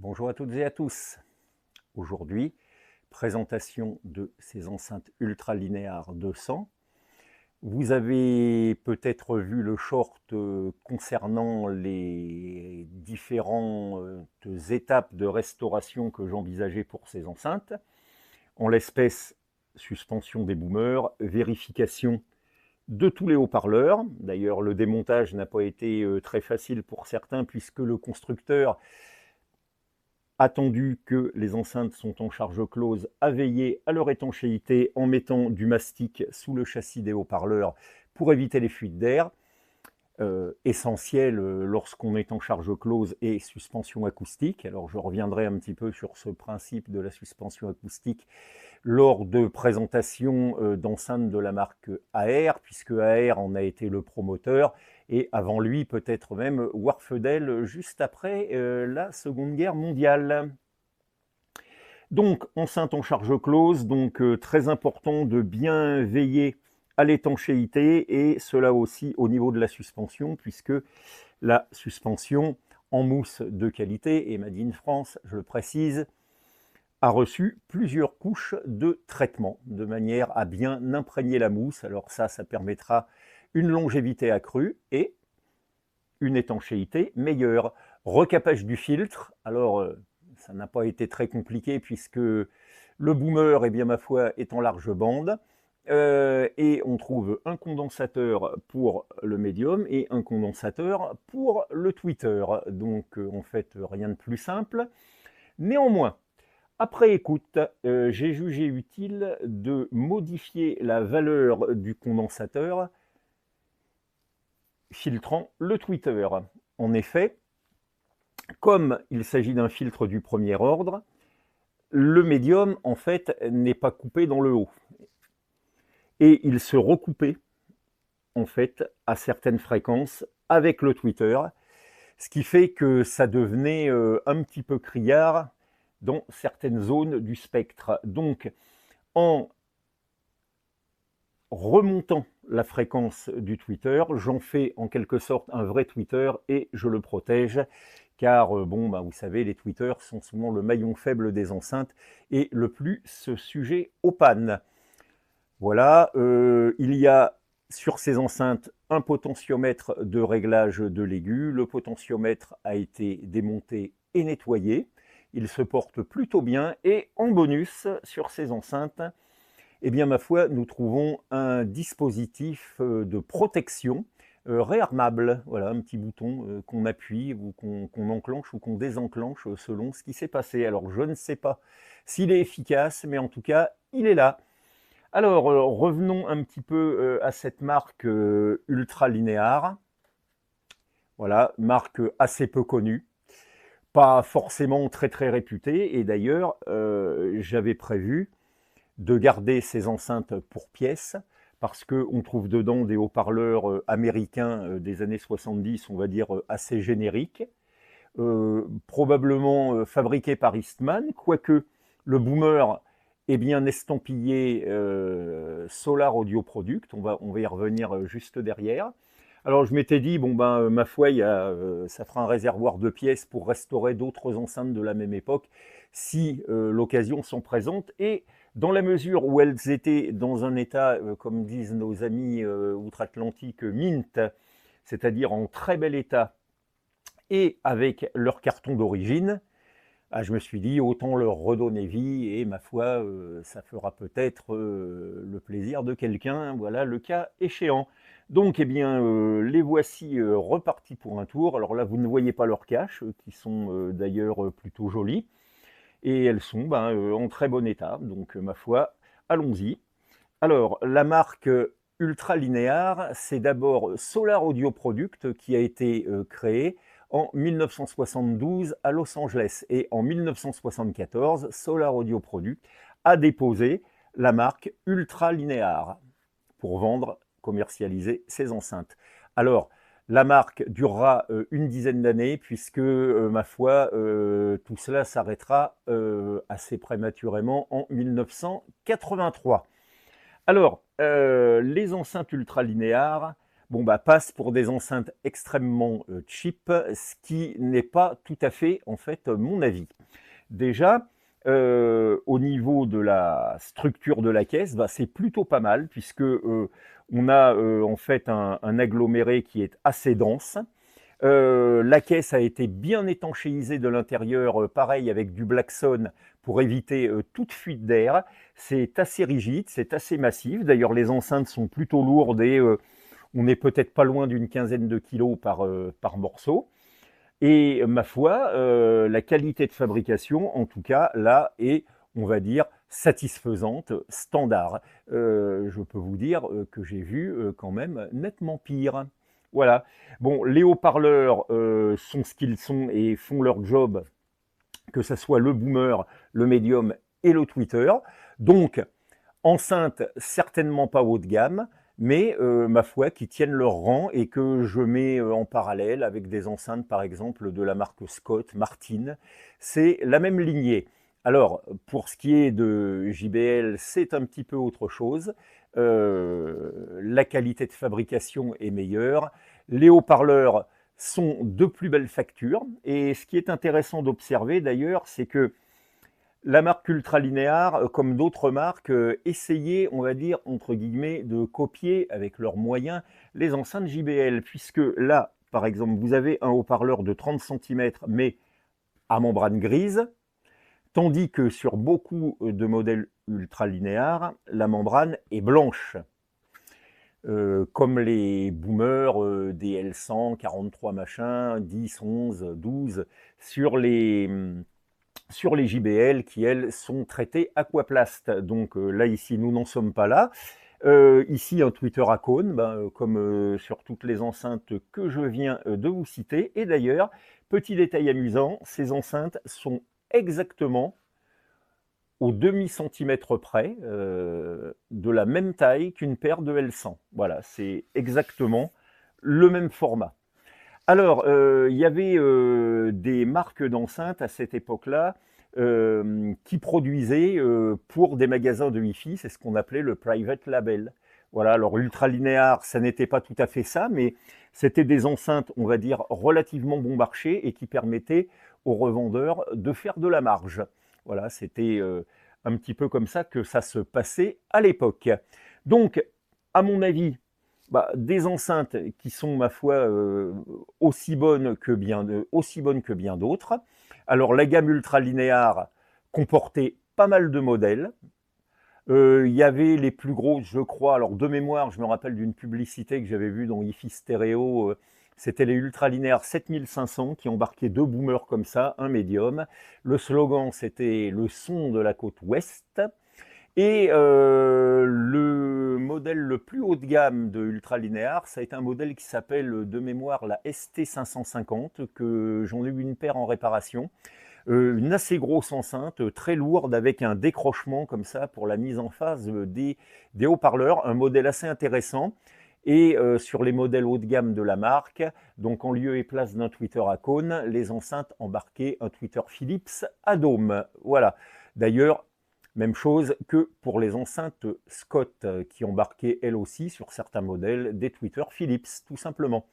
Bonjour à toutes et à tous. Aujourd'hui, présentation de ces enceintes ultralinéaires 200. Vous avez peut-être vu le short concernant les différentes étapes de restauration que j'envisageais pour ces enceintes. En l'espèce, suspension des boomers, vérification de tous les haut-parleurs. D'ailleurs, le démontage n'a pas été très facile pour certains puisque le constructeur, attendu que les enceintes sont en charge close, a veillé à leur étanchéité en mettant du mastic sous le châssis des haut-parleurs pour éviter les fuites d'air. Essentiel lorsqu'on est en charge close et suspension acoustique. Alors je reviendrai un petit peu sur ce principe de la suspension acoustique lors de présentations d'enceintes de la marque AR, puisque AR en a été le promoteur, et avant lui peut-être même Warfedel juste après la Seconde Guerre mondiale. Donc enceinte en charge close, donc très important de bien veiller à l'étanchéité, et cela aussi au niveau de la suspension, puisque la suspension en mousse de qualité, et Made in France, je le précise, a reçu plusieurs couches de traitement, de manière à bien imprégner la mousse. Alors ça permettra une longévité accrue et une étanchéité meilleure. Recapage du filtre, alors ça n'a pas été très compliqué puisque le boomer, eh bien, ma foi, est en large bande. Et on trouve un condensateur pour le médium et un condensateur pour le tweeter. Donc en fait, rien de plus simple. Néanmoins, après écoute, j'ai jugé utile de modifier la valeur du condensateur filtrant le tweeter. En effet, comme il s'agit d'un filtre du premier ordre, le médium en fait n'est pas coupé dans le haut. Et il se recoupait en fait à certaines fréquences avec le tweeter, ce qui fait que ça devenait un petit peu criard dans certaines zones du spectre. Donc en remontant la fréquence du tweeter, j'en fais en quelque sorte un vrai tweeter et je le protège, car vous savez, les tweeters sont souvent le maillon faible des enceintes et le plus sujet aux pannes. Voilà, il y a sur ces enceintes un potentiomètre de réglage de l'aigu. Le potentiomètre a été démonté et nettoyé. Il se porte plutôt bien, et en bonus sur ces enceintes, eh bien ma foi, nous trouvons un dispositif de protection réarmable. Voilà, un petit bouton qu'on appuie ou qu'on enclenche ou qu'on désenclenche selon ce qui s'est passé. Alors je ne sais pas s'il est efficace, mais en tout cas, il est là. Alors, revenons un petit peu à cette marque ultralinéaire. Voilà, marque assez peu connue, pas forcément très très réputée, et d'ailleurs, j'avais prévu de garder ces enceintes pour pièces, parce qu'on trouve dedans des haut-parleurs américains des années 70, on va dire assez génériques, probablement fabriqués par Eastman, quoique le boomer est bien estampillé Solar Audio Product, on va y revenir juste derrière. Alors je m'étais dit, ma foi, ça fera un réservoir de pièces pour restaurer d'autres enceintes de la même époque, si l'occasion s'en présente, et dans la mesure où elles étaient dans un état, comme disent nos amis outre-Atlantique, mint, c'est-à-dire en très bel état, et avec leur carton d'origine, je me suis dit autant leur redonner vie, et ma foi, ça fera peut-être le plaisir de quelqu'un, voilà le cas échéant. Donc, eh bien, les voici repartis pour un tour. Alors là, vous ne voyez pas leurs caches, qui sont d'ailleurs plutôt jolies, et elles sont en très bon état. Donc, ma foi, allons-y. Alors, la marque ultralinéaire, c'est d'abord Solar Audio Product qui a été créée en 1972 à Los Angeles. Et en 1974, Solar Audio Product a déposé la marque ultralinéaire pour vendre, commercialiser ses enceintes. Alors, la marque durera une dizaine d'années puisque, ma foi, tout cela s'arrêtera assez prématurément en 1983. Alors, les enceintes ultralinéaires, bon, bah, passent pour des enceintes extrêmement cheap, ce qui n'est pas tout à fait, en fait, mon avis. Déjà, au niveau de la structure de la caisse, bah, c'est plutôt pas mal, puisque on a en fait un aggloméré qui est assez dense. La caisse a été bien étanchéisée de l'intérieur, pareil avec du Blackson pour éviter toute fuite d'air. C'est assez rigide, c'est assez massif. D'ailleurs, les enceintes sont plutôt lourdes et on n'est peut-être pas loin d'une quinzaine de kilos par morceau. Et ma foi, la qualité de fabrication, en tout cas, là, est, on va dire, satisfaisante, standard. Je peux vous dire que j'ai vu quand même nettement pire. Voilà. Bon, les haut-parleurs sont ce qu'ils sont et font leur job, que ce soit le boomer, le médium et le tweeter. Donc, enceinte certainement pas haut de gamme, mais ma foi, qui tiennent leur rang et que je mets en parallèle avec des enceintes, par exemple, de la marque Scott, Martin. C'est la même lignée. Alors, pour ce qui est de JBL, c'est un petit peu autre chose. La qualité de fabrication est meilleure. Les haut-parleurs sont de plus belles factures. Et ce qui est intéressant d'observer d'ailleurs, c'est que la marque Ultralinear, comme d'autres marques, essayait, on va dire, entre guillemets, de copier avec leurs moyens les enceintes JBL, puisque là, par exemple, vous avez un haut-parleur de 30 cm, mais à membrane grise, tandis que sur beaucoup de modèles ultralinéaires, la membrane est blanche. Comme les boomers des L100, 43 machins, 10, 11, 12, sur les JBL qui, elles, sont traitées aquaplast. Donc là, ici, nous n'en sommes pas là. Ici, un tweeter à cône, ben, comme sur toutes les enceintes que je viens de vous citer. Et d'ailleurs, petit détail amusant, ces enceintes sont exactement au demi-centimètre près, de la même taille qu'une paire de L100. Voilà, c'est exactement le même format. Alors, il y avait des marques d'enceintes à cette époque-là qui produisaient pour des magasins de Wi-Fi, c'est ce qu'on appelait le private label. Voilà, alors ultralinéaire, ça n'était pas tout à fait ça, mais c'était des enceintes, on va dire, relativement bon marché et qui permettaient aux revendeurs de faire de la marge. Voilà, c'était un petit peu comme ça que ça se passait à l'époque. Donc, à mon avis, bah, des enceintes qui sont, ma foi, aussi bonnes que bien d'autres. Alors, la gamme ultralinéaire comportait pas mal de modèles. Il y avait les plus gros, je crois, alors de mémoire, je me rappelle d'une publicité que j'avais vue dans Hi-Fi Stéréo, c'était les ultralinéaires 7500 qui embarquaient deux boomers comme ça, un médium. Le slogan, c'était le son de la côte ouest. Et le modèle le plus haut de gamme de ultralinéaire, ça a été un modèle qui s'appelle de mémoire la ST550, que j'en ai eu une paire en réparation. Une assez grosse enceinte, très lourde, avec un décrochement comme ça pour la mise en phase des haut-parleurs, un modèle assez intéressant. Et sur les modèles haut de gamme de la marque, donc en lieu et place d'un tweeter à cône, les enceintes embarquaient un tweeter Philips à dôme. Voilà. D'ailleurs, même chose que pour les enceintes Scott, qui embarquaient elles aussi sur certains modèles des tweeters Philips, tout simplement.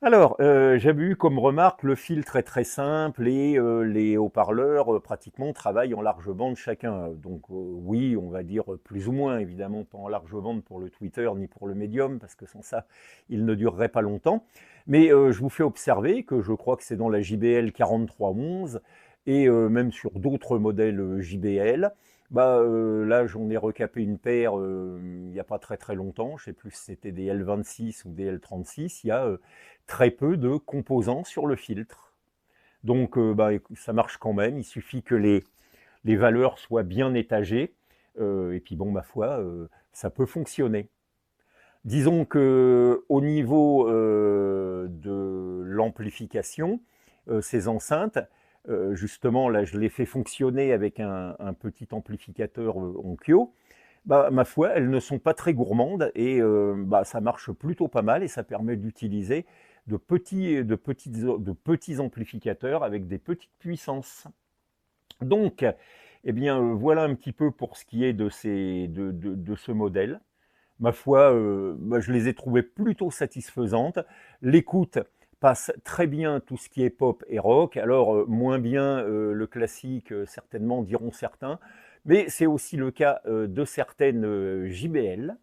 Alors, j'avais eu comme remarque, le filtre est très simple et les haut-parleurs pratiquement travaillent en large bande chacun. Donc oui, on va dire plus ou moins, évidemment pas en large bande pour le Twitter ni pour le Medium, parce que sans ça, il ne durerait pas longtemps. Mais je vous fais observer que je crois que c'est dans la JBL 4311 et même sur d'autres modèles JBL. Bah, là, j'en ai recapé une paire il n'y a pas très très longtemps. Je ne sais plus si c'était des L26 ou des L36. Il y a très peu de composants sur le filtre. Donc bah, ça marche quand même, il suffit que les valeurs soient bien étagées, et puis bon, ma foi, ça peut fonctionner. Disons que au niveau de l'amplification, ces enceintes, justement là je les fais fonctionner avec un petit amplificateur Onkyo, bah, ma foi, elles ne sont pas très gourmandes et bah, ça marche plutôt pas mal et ça permet d'utiliser de petits amplificateurs avec des petites puissances. Donc, eh bien, voilà un petit peu pour ce qui est de ce modèle. ma foi, je les ai trouvées plutôt satisfaisantes. L'écoute passe très bien tout ce qui est pop et rock, alors moins bien le classique, certainement, diront certains, mais c'est aussi le cas de certaines JBL.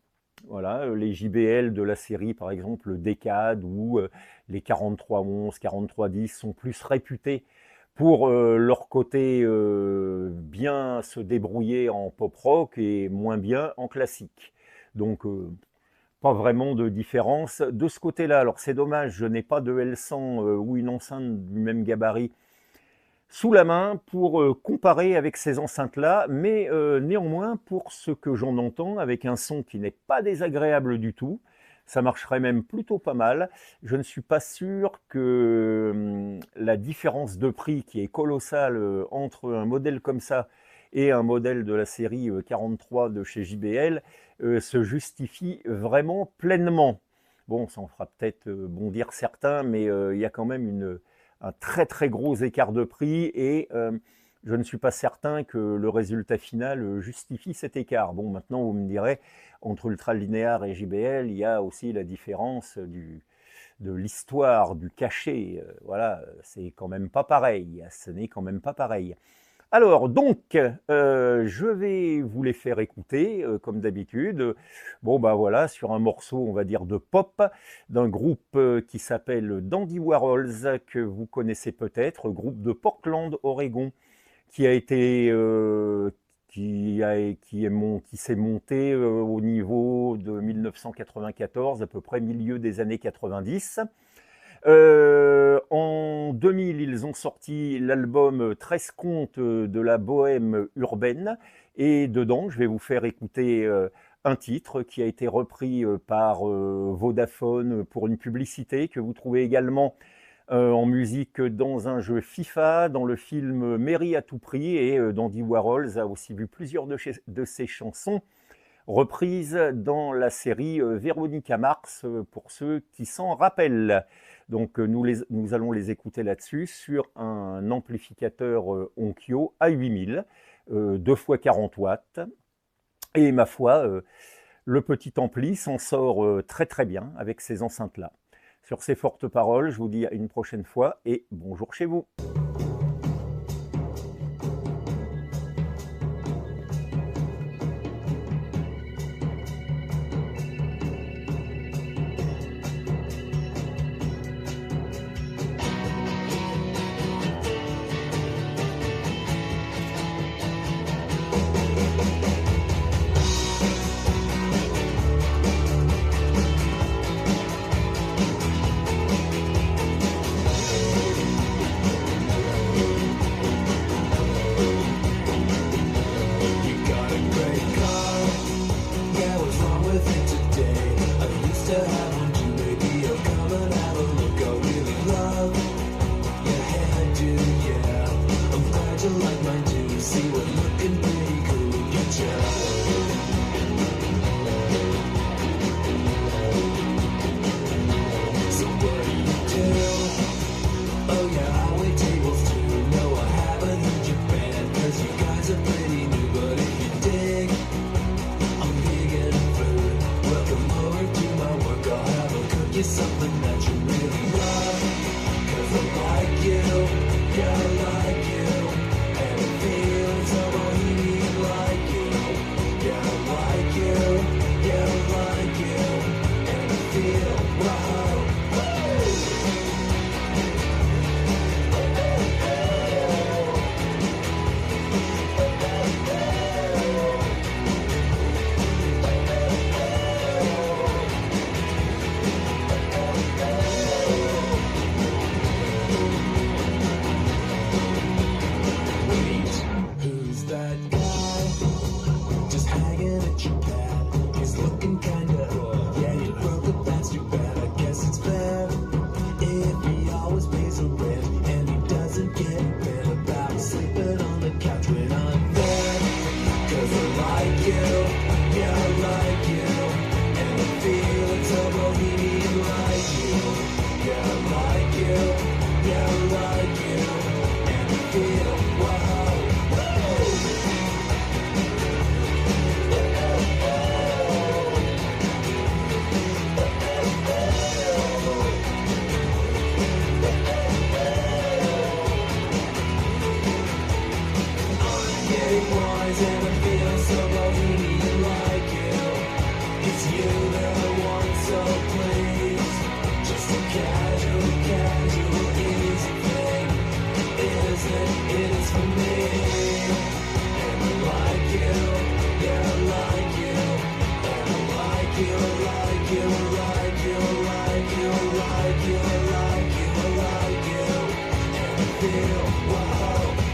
Voilà, les JBL de la série, par exemple, le Decade ou les 4311, 4310 sont plus réputés pour leur côté bien se débrouiller en pop rock et moins bien en classique. Donc, pas vraiment de différence de ce côté-là. Alors, c'est dommage, je n'ai pas de L100 ou une enceinte du même gabarit sous la main pour comparer avec ces enceintes-là, mais néanmoins, pour ce que j'en entends, avec un son qui n'est pas désagréable du tout, ça marcherait même plutôt pas mal. Je ne suis pas sûr que la différence de prix qui est colossale entre un modèle comme ça et un modèle de la série 43 de chez JBL se justifie vraiment pleinement. Bon, ça en fera peut-être bondir certains, mais il y a quand même un très très gros écart de prix et je ne suis pas certain que le résultat final justifie cet écart. Bon, maintenant vous me direz, entre Ultralinear et JBL, il y a aussi la différence de l'histoire, du cachet. Voilà, c'est quand même pas pareil. Ce n'est quand même pas pareil. Alors, donc, je vais vous les faire écouter, comme d'habitude. Bon, bah voilà, sur un morceau, on va dire, de pop, d'un groupe qui s'appelle Dandy Warhols, que vous connaissez peut-être, groupe de Portland, Oregon, qui a été... qui s'est monté au niveau de 1994, à peu près milieu des années 90. En 2000, ils ont sorti l'album 13 contes de la bohème urbaine et dedans, je vais vous faire écouter un titre qui a été repris par Vodafone pour une publicité que vous trouvez également en musique dans un jeu FIFA, dans le film Mairie à tout prix, et Dandy Warhols a aussi vu plusieurs de ses chansons reprises dans la série Véronica Mars, pour ceux qui s'en rappellent. Donc nous allons les écouter là-dessus sur un amplificateur Onkyo A8000, 2 x 40 watts. Et ma foi, le petit ampli s'en sort très très bien avec ces enceintes-là. Sur ces fortes paroles, je vous dis à une prochaine fois et bonjour chez vous. Something that you really love, 'cause I like you, yeah, I like you, and and I feel supposedly like you. It's you that I want, so please. Just a casual, easy thing. It is for me. And I like you, yeah, I like you. And I like you, I like you, I like you, I like you, I like you, I like you, I like you. And I feel, wow.